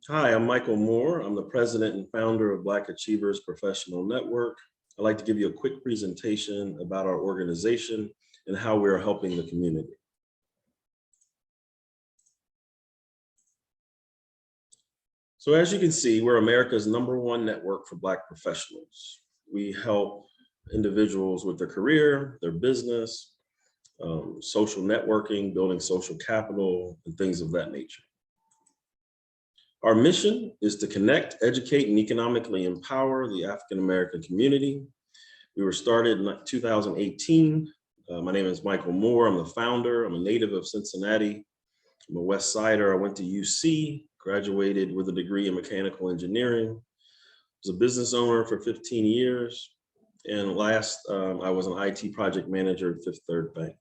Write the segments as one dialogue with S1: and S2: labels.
S1: Hi, I'm Michael Moore. I'm the president and founder of Black Achievers Professional Network. I'd like to give you a quick presentation about our organization and how we're helping the community. So as you can see, we're America's #1 network for Black professionals. We help individuals with their career, their business, social networking, building social capital, and things of that nature. Our mission is to connect, educate, and economically empower the African American community. We were started in 2018. My name is Michael Moore. I'm the founder. I'm a native of Cincinnati. I'm a West Sider. I went to UC, graduated with a degree in mechanical engineering. I was a business owner for 15 years. And last, I was an IT project manager at Fifth Third Bank.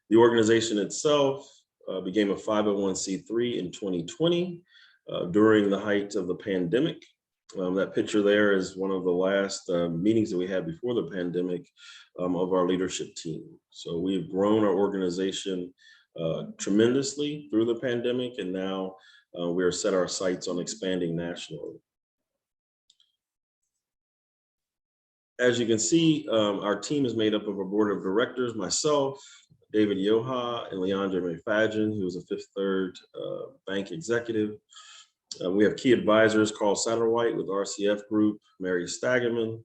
S1: The organization itself became a 501c3 in 2020 during the height of the pandemic. That picture there is one of the last meetings that we had before the pandemic of our leadership team. So we've grown our organization tremendously through the pandemic, and now we are set our sights on expanding nationally. As you can see, our team is made up of a board of directors, myself, David Yoha, and Leandre McFadgen, who is a Fifth Third Bank executive. We have key advisors, Carl Satterwhite with RCF Group, Mary Staggerman,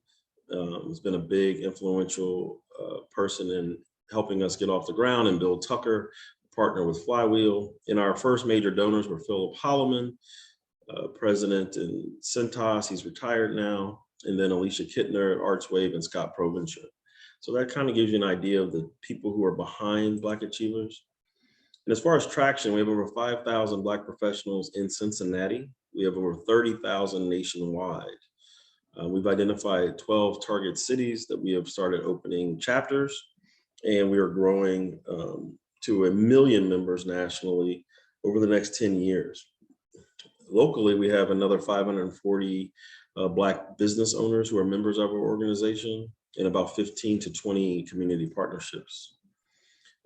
S1: has been a big influential person in helping us get off the ground, and Bill Tucker, partner with Flywheel. And our first major donors were Philip Holloman, president in Cintas, he's retired now, and then Alicia Kittner at Archwave and Scott Provencher. So that kind of gives you an idea of the people who are behind Black Achievers. And as far as traction, we have over 5,000 Black professionals in Cincinnati. We have over 30,000 nationwide. We've identified 12 target cities that we have started opening chapters, and we are growing to 1 million members nationally over the next 10 years. Locally, we have another 540 Black business owners who are members of our organization, and about 15 to 20 community partnerships.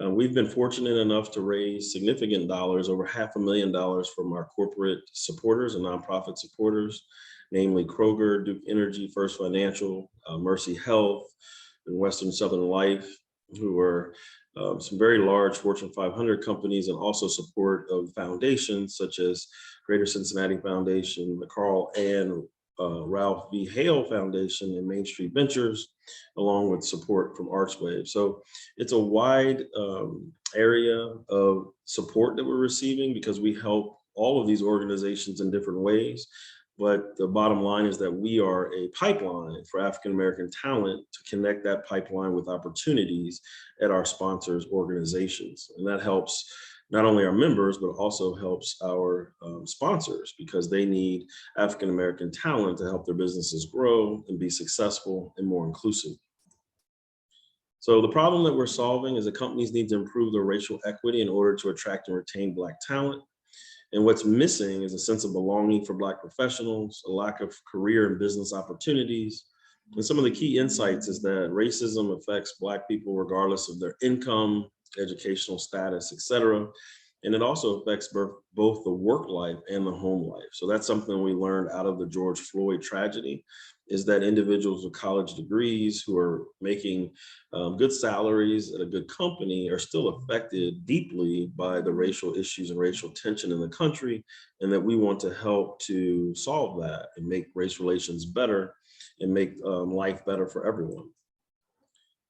S1: We've been fortunate enough to raise significant dollars, over $500,000 from our corporate supporters and nonprofit supporters, namely Kroger, Duke Energy, First Financial, Mercy Health, and Western Southern Life, who are some very large Fortune 500 companies, and also support of foundations such as Greater Cincinnati Foundation, the Carl and Ralph V. Hale Foundation, and Main Street Ventures, along with support from Archwave. So it's a wide area of support that we're receiving because we help all of these organizations in different ways. But the bottom line is that we are a pipeline for African-American talent to connect that pipeline with opportunities at our sponsors' organizations. And that helps not only our members, but also helps our sponsors, because they need African-American talent to help their businesses grow and be successful and more inclusive. So the problem that we're solving is that companies need to improve their racial equity in order to attract and retain Black talent. And what's missing is a sense of belonging for Black professionals, a lack of career and business opportunities. And some of the key insights is that racism affects Black people regardless of their income, educational status, et cetera. And it also affects both the work life and the home life. So that's something we learned out of the George Floyd tragedy, is that individuals with college degrees who are making good salaries at a good company are still affected deeply by the racial issues and racial tension in the country, and that we want to help to solve that and make race relations better and make life better for everyone.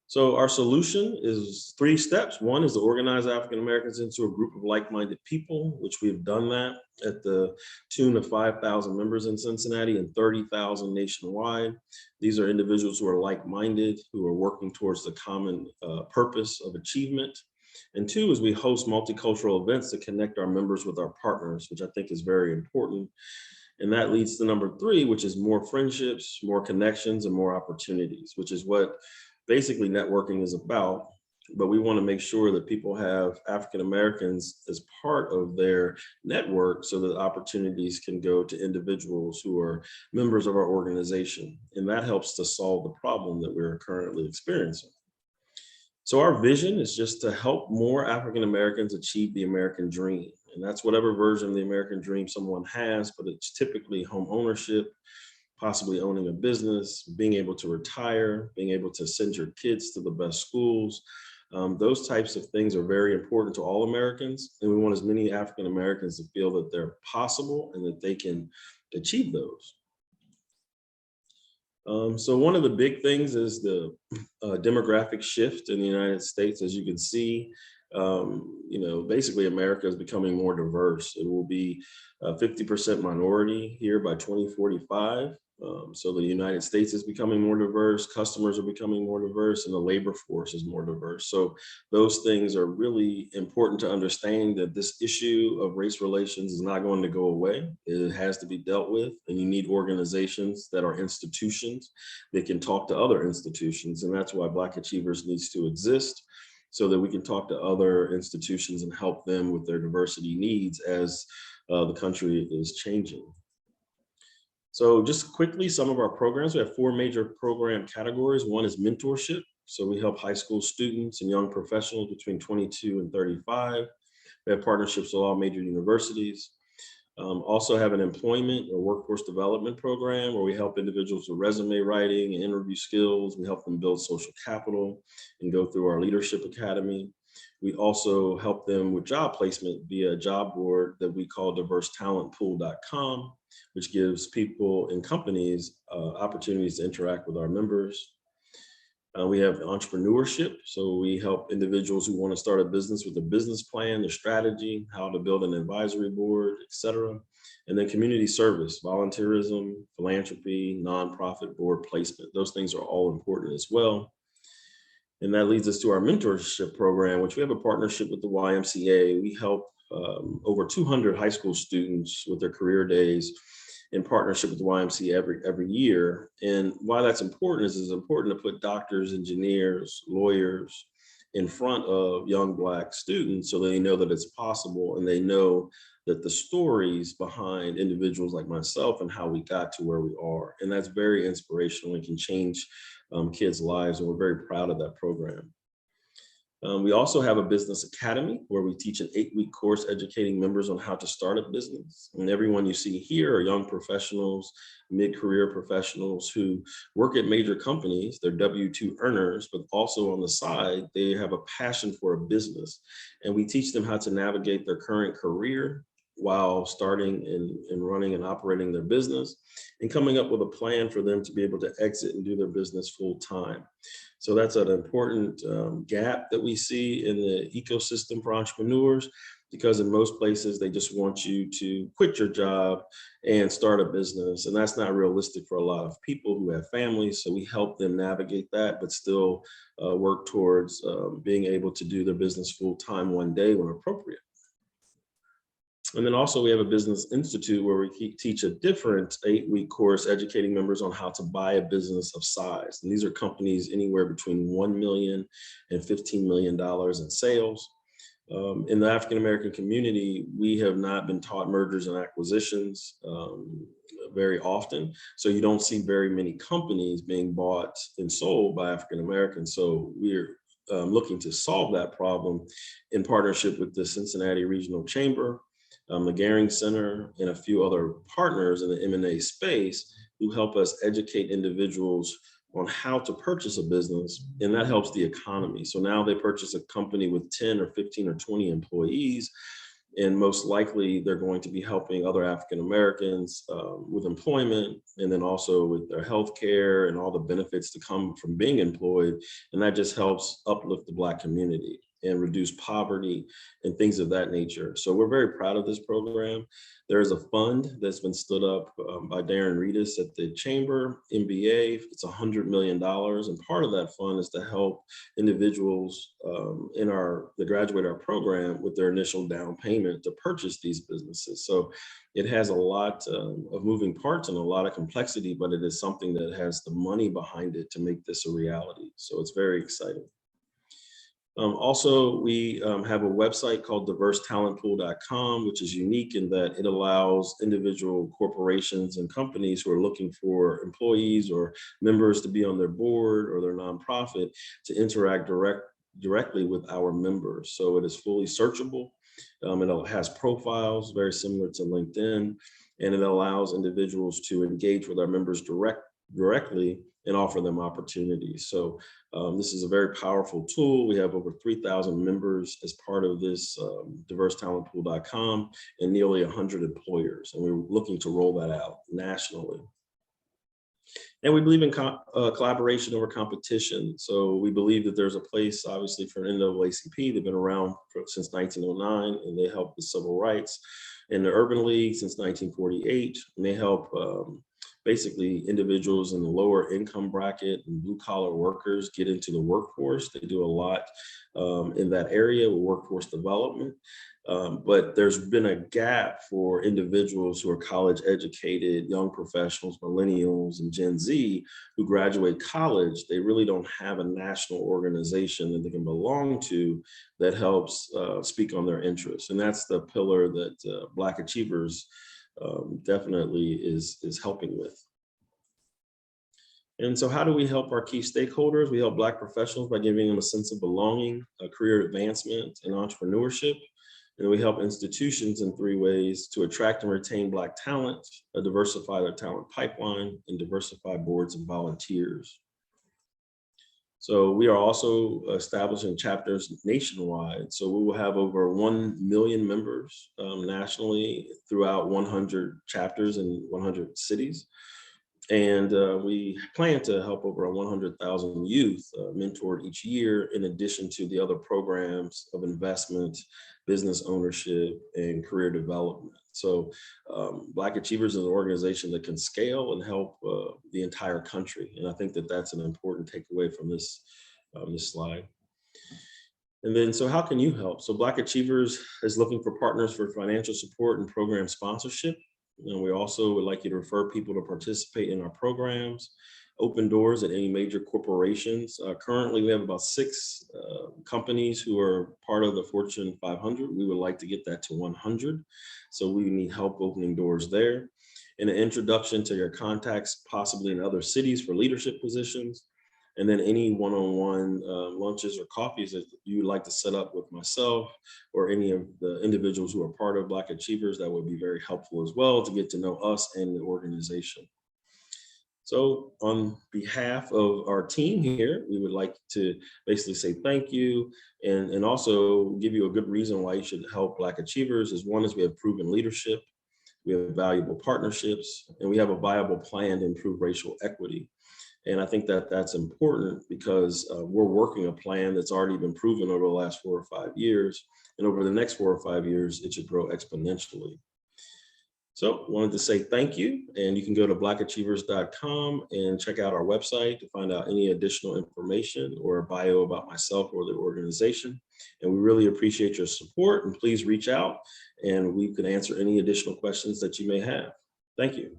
S1: So our solution is 3 steps. One is to organize African Americans into a group of like-minded people, which we've done that at the tune of 5,000 members in Cincinnati and 30,000 nationwide. These are individuals who are like-minded, who are working towards the common purpose of achievement. And 2 is we host multicultural events to connect our members with our partners, which I think is very important. And that leads to number 3, which is more friendships, more connections, and more opportunities, which is what basically networking is about. But we want to make sure that people have African Americans as part of their network so that opportunities can go to individuals who are members of our organization. And that helps to solve the problem that we're currently experiencing. So our vision is just to help more African Americans achieve the American dream. And that's whatever version of the American dream someone has, but it's typically home ownership, possibly owning a business, being able to retire, being able to send your kids to the best schools. Those types of things are very important to all Americans. And we want as many African Americans to feel that they're possible and that they can achieve those. So one of the big things is the demographic shift in the United States. As you can see, basically America is becoming more diverse. It will be 50% minority here by 2045. So the United States is becoming more diverse, customers are becoming more diverse, and the labor force is more diverse. So those things are really important to understand, that this issue of race relations is not going to go away. It has to be dealt with, and you need organizations that are institutions that can talk to other institutions. And that's why Black Achievers needs to exist, so that we can talk to other institutions and help them with their diversity needs as the country is changing. So just quickly, some of our programs, we have 4 major program categories. One is mentorship. So we help high school students and young professionals between 22 and 35. We have partnerships with all major universities. Also have an employment or workforce development program where we help individuals with resume writing and interview skills. We help them build social capital and go through our leadership academy. We also help them with job placement via a job board that we call diversetalentpool.com, which gives people and companies opportunities to interact with our members. We have entrepreneurship. So we help individuals who want to start a business with a business plan, the strategy, how to build an advisory board, et cetera. And then community service, volunteerism, philanthropy, nonprofit board placement. Those things are all important as well. And that leads us to our mentorship program, which we have a partnership with the YMCA. We help over 200 high school students with their career days in partnership with the YMCA every year. And why that's important is it's important to put doctors, engineers, lawyers in front of young Black students so they know that it's possible, and they know that the stories behind individuals like myself and how we got to where we are. And that's very inspirational and can change kids' lives, and we're very proud of that program. We also have a business academy where we teach an 8-week course educating members on how to start a business. And everyone you see here are young professionals, mid-career professionals who work at major companies. They're W-2 earners, but also on the side, they have a passion for a business. And we teach them how to navigate their current career while starting and running and operating their business, and coming up with a plan for them to be able to exit and do their business full time. So that's an important gap that we see in the ecosystem for entrepreneurs, because in most places, they just want you to quit your job and start a business. And that's not realistic for a lot of people who have families. So we help them navigate that, but still work towards being able to do their business full time one day when appropriate. And then also we have a business institute where we teach a different 8-week course educating members on how to buy a business of size. And these are companies anywhere between $1 million and $15 million in sales. In the African-American community, we have not been taught mergers and acquisitions very often. So you don't see very many companies being bought and sold by African-Americans. So we're looking to solve that problem in partnership with the Cincinnati Regional Chamber, the Gehring Center, and a few other partners in the M&A space who help us educate individuals on how to purchase a business, and that helps the economy. So now they purchase a company with 10 or 15 or 20 employees, and most likely they're going to be helping other African Americans with employment, and then also with their health care and all the benefits to come from being employed. And that just helps uplift the Black community and reduce poverty and things of that nature. So we're very proud of this program. There is a fund that's been stood up by Darren Reedus at the Chamber, MBA. It's $100 million. And part of that fund is to help individuals that graduate our program with their initial down payment to purchase these businesses. So it has a lot of moving parts and a lot of complexity, but it is something that has the money behind it to make this a reality. So it's very exciting. Also, we have a website called diversetalentpool.com, which is unique in that it allows individual corporations and companies who are looking for employees or members to be on their board or their nonprofit to interact directly with our members. So it is fully searchable. It has profiles very similar to LinkedIn, and it allows individuals to engage with our members directly and offer them opportunities. So this is a very powerful tool. We have over 3,000 members as part of this diversetalentpool.com and nearly 100 employers. And we're looking to roll that out nationally. And we believe in collaboration over competition. So we believe that there's a place, obviously, for NAACP. They've been around since 1909, and they help with civil rights. And the Urban League since 1948, and they help basically individuals in the lower income bracket and blue collar workers get into the workforce. They do a lot in that area with workforce development. But there's been a gap for individuals who are college educated, young professionals, millennials, and Gen Z who graduate college. They really don't have a national organization that they can belong to that helps speak on their interests. And that's the pillar that Black Achievers definitely is helping with. And so how do we help our key stakeholders? We help Black professionals by giving them a sense of belonging, career advancement, and entrepreneurship. And we help institutions in 3 ways: to attract and retain Black talent, diversify their talent pipeline, and diversify boards and volunteers. So we are also establishing chapters nationwide. So we will have over 1 million members nationally throughout 100 chapters in 100 cities. And we plan to help over 100,000 youth mentored each year, in addition to the other programs of investment, business ownership, and career development. So Black Achievers is an organization that can scale and help the entire country. And I think that that's an important takeaway from this slide. And then, so how can you help? So Black Achievers is looking for partners for financial support and program sponsorship. And we also would like you to refer people to participate in our programs, open doors at any major corporations. Currently, we have about 6 companies who are part of the Fortune 500. We would like to get that to 100. So we need help opening doors there. And an introduction to your contacts, possibly in other cities for leadership positions. And then any one-on-one lunches or coffees that you would like to set up with myself or any of the individuals who are part of Black Achievers, that would be very helpful as well to get to know us and the organization. So on behalf of our team here, we would like to basically say thank you and also give you a good reason why you should help Black Achievers. One is we have proven leadership, we have valuable partnerships, and we have a viable plan to improve racial equity. And I think that that's important because we're working a plan that's already been proven over the last 4 or 5 years. And over the next 4 or 5 years, it should grow exponentially. So wanted to say thank you. And you can go to blackachievers.com and check out our website to find out any additional information or a bio about myself or the organization. And we really appreciate your support, and please reach out and we can answer any additional questions that you may have. Thank you.